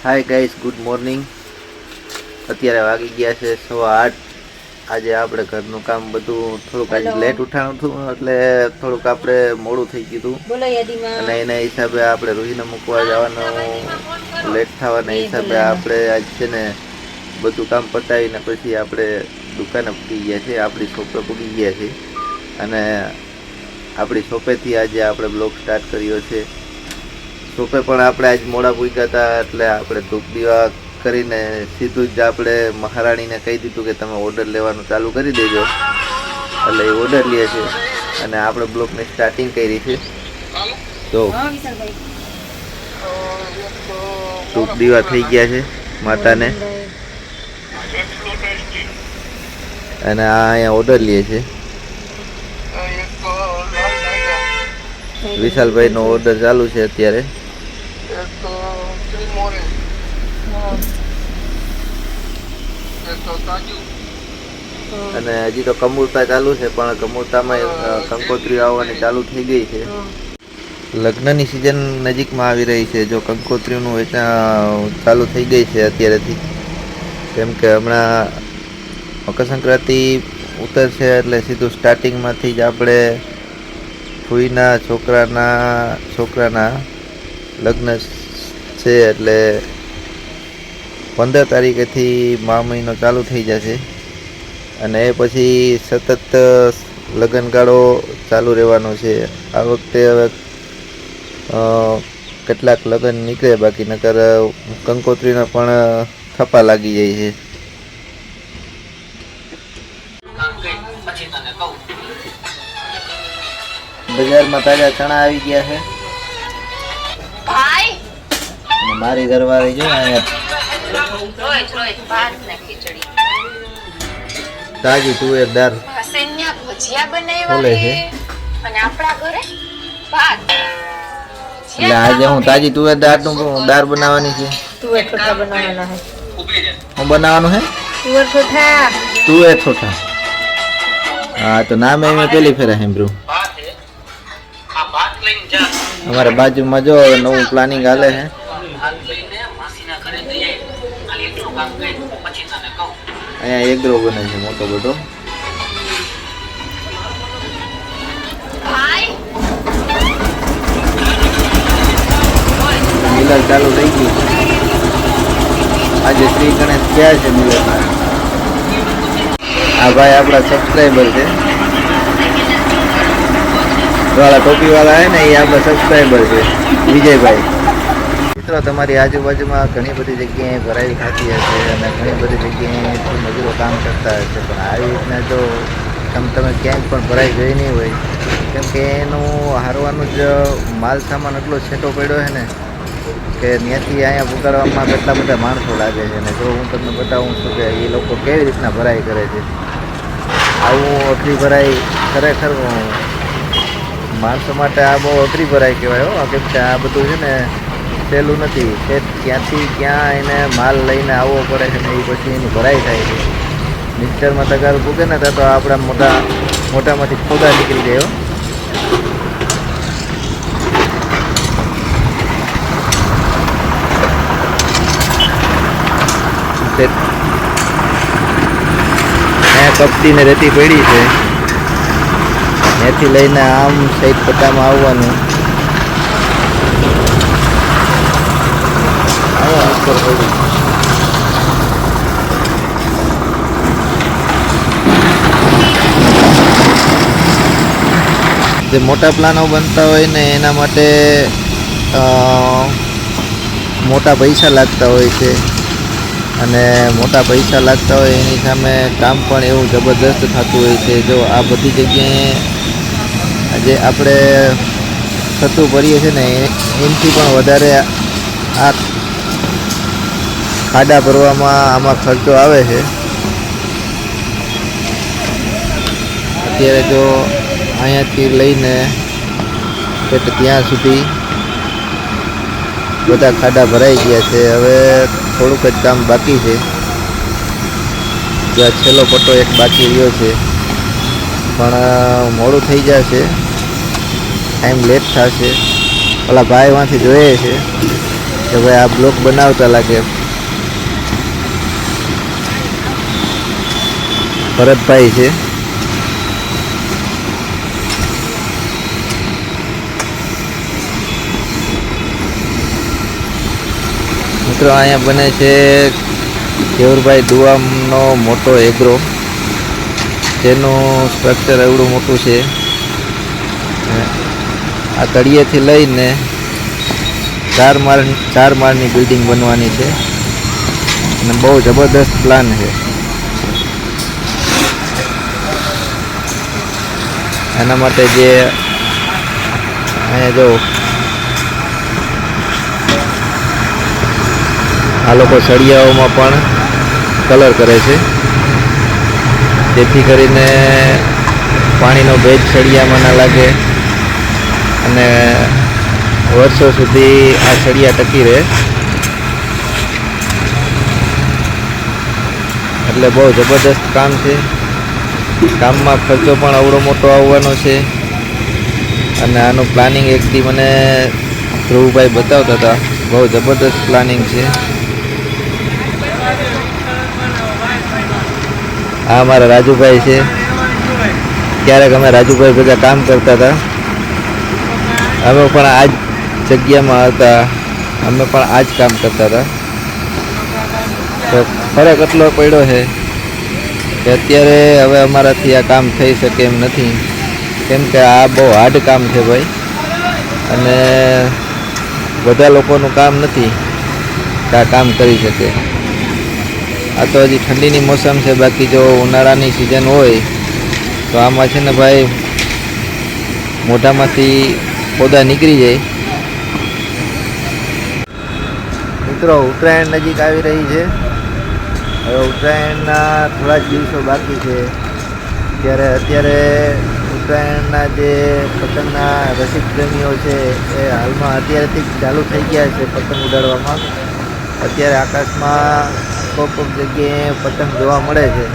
Hi guys, good morning. અત્યારે વાગી ગયા છે 8:15. આજે આપણે ઘરનું કામ બધું થોડુંક આજે લેટ ઉઠાણું હતું, એટલે થોડુંક આપણે મોડું થઈ ગયું અને એના હિસાબે આપણે રૂહીને મૂકવા જવાનું લેટ થવાના હિસાબે આપણે આજ છે ને બધું કામ પતાવીને પછી આપણે દુકાને પૂગી ગયા છે, આપણી શોપે પૂગી ગયા છે અને આપણી શોપેથી આજે આપણે બ્લોગ સ્ટાર્ટ કર્યો છે. શોપે પણ આપણે આજ મોડા પૂગ્યા હતા, એટલે આપણે ધૂપ દીવા કરીને સીધું જ આપણે મહારાણીને કહી દીધું કે તમે ઓર્ડર લેવાનું ચાલુ કરી દેજો, એટલે એ ઓર્ડર લે છે અને આપણે બ્લોગની સ્ટાર્ટિંગ કરી છે. તો ધૂપ દીવા થઈ ગયા છે માતાને અને આ અહીંયા ઓર્ડર લે છે. વિશાલભાઈનો ઓર્ડર ચાલુ છે અત્યારે. અને હજી તો કમૂરતા ચાલુ છે, પણ કમૂરતામાં કંકોત્રી આવવાની ચાલુ થઈ ગઈ છે. લગ્નની સિઝન નજીકમાં આવી રહી છે, જો કંકોત્રીનું વેચાણ ચાલુ થઈ ગઈ છે અત્યારેથી, કેમ કે હમણાં મકર સંક્રાંતિ ઉતરશે એટલે સીધું સ્ટાર્ટિંગમાંથી જ આપણે ફૂઈના છોકરાના લગ્ન છે, એટલે 15 તારીખેથી મહિનો ચાલુ થઈ જશે અને એ પછી સતત લગ્નગાળો ચાલુ રહેવાનો છે. આ વખતે હવે કેટલાક લગ્ન નીકળે, બાકી નકર કંકોત્રીના પણ થપ્પા લાગી જાય છે. બજારમાં તાજા ચણા આવી ગયા છે. મારી ઘરવાળી જો તાજી તુવેર દાળ બોલે છે, એટલે આજે હું તાજી તુવેર દાળ બનાવવાની છે. હું બનાવવાનું છે તુવેર ઠોઠા. હા, તો નામ મેં પેલી ફેરા સાંભળ્યું. અમારે બાજુમાં જો નવું પ્લાનિંગ હાલે છે. અહીંયા એગ્રો બને છે મોટો બધો. મિલર ચાલુ થઈ ગયું. આજે શ્રી ગણેશ ગયા છે મિલરમાં. આ ભાઈ આપણા સબસ્ક્રાઈબર છે, વાળા ટોપી વાળા હે ને, એ આપણા સબસ્ક્રાઈબર છે, વિજયભાઈ. મિત્રો, તમારી આજુબાજુમાં ઘણી બધી જગ્યાએ ભરાઈ થતી હશે અને ઘણી બધી જગ્યાએ મજૂરો કામ કરતા હશે, પણ આવી રીતના જો તમે ક્યાંય પણ ભરાઈ ગઈ નહીં હોય, કેમ કે એનું હારવાનું જ માલ સામાન એટલો છેટો પડ્યો છે ને કે ત્યાંથી અહીંયા પુગાડવામાં કેટલા બધા માણસો લાગે છે. અને જો હું તમને બતાવું છું કે એ લોકો કેવી રીતના ભરાઈ કરે છે, આવું અઘરી ભરાઈ ખરેખર માણસો માટે આ બહુ અઘરી ભરાઈ કહેવાય. કેમ કે આ બધું છે ને સહેલું નથી. ક્યાંથી ક્યાં એને માલ લઈને આવવો પડે છે ને એ પછી એની ભરાઈ થાય છે. મિક્સરમાં તગારું પૂગે ને તો આપણા મોટામાંથી ખોદા નીકળી જાય. અહીંયા કપટીને રેતી પડી છે, ત્યાંથી લઈને આમ સાઈડ પટ્ટામાં આવવાનું. જે મોટા પ્લાનો બનતા હોય ને એના માટે મોટા પૈસા લાગતા હોય છે, અને મોટા પૈસા લાગતા હોય એની સામે કામ પણ એવું જબરદસ્ત થતું હોય છે. જો આ બધી જગ્યાએ જે આપણે થતું ભરીએ છીએ ને એનાથી પણ વધારે આ ખાડા ભરવામાં આમાં ખર્ચો આવે છે. અત્યારે જો અહીંયાથી લઈને ત્યાં સુધી બધા ખાડા ભરાઈ ગયા છે. હવે થોડુંક જ કામ બાકી છે, જ્યાં છેલ્લો પટ્ટો એક બાકી રહ્યો છે, પણ મોડું થઈ જશે, ટાઈમ લેટ થશે. ઓલા ભાઈ વાંથી જોઈએ છે કે ભાઈ આ બ્લોક બનાવતા લાગે. ભરતભાઈ છે. મિત્રો અહીંયા બને છે કેવુરભાઈ દુઆનો મોટો એગ્રો, જેનું સ્ટ્રક્ચર એવડું મોટું છે. આ તળિયેથી લઈને 4 માળની બિલ્ડિંગ બનવાની છે અને બહુ જબરદસ્ત પ્લાન છે. એના માટે જે અહીંયા જો આ લોકો સળિયાઓમાં પણ કલર કરે છે, જેથી કરીને પાણીનો ભેજ સળિયામાં ના લાગે અને વર્ષો સુધી આ સળિયા ટકી રહે. એટલે બહુ જબરદસ્ત કામ છે. કામમાં ખર્ચો પણ અવડો મોટો આવવાનો છે અને આનું પ્લાનિંગ એકથી મને ધ્રુવભાઈ બતાવતા હતા. બહુ જબરદસ્ત પ્લાનિંગ છે. આ અમારા રાજુભાઈ છે. ક્યારેક અમે રાજુભાઈ ભેગા કામ કરતા હતા. અમે પણ આ જ જગ્યામાં હતા. અમે પણ આ જ કામ કરતા હતા. તો ફરક એટલો પડ્યો છે કે અત્યારે હવે અમારાથી આ કામ થઈ શકે એમ નથી, કેમ કે આ બહુ હાર્ડ કામ છે ભાઈ, અને બધા લોકોનું કામ નથી કે આ કામ કરી શકે. આ તો હજી ઠંડીની મોસમ છે, બાકી જો ઉનાળાની સિઝન હોય તો આમાં છે ને ભાઈ મોઢામાંથી પોદા નીકળી જાય. મિત્રો ઉત્તરાયણ નજીક આવી રહી છે. હવે ઉત્તરાયણના થોડા જ દિવસો બાકી છે, ત્યારે અત્યારે ઉત્તરાયણના જે પતંગના રસિક પ્રેમીઓ છે એ હાલમાં અત્યારેથી જ ચાલુ થઈ ગયા છે પતંગ ઉડાડવામાં. અત્યારે આકાશમાં કોક જગ્યાએ પતંગ જોવા મળે છે.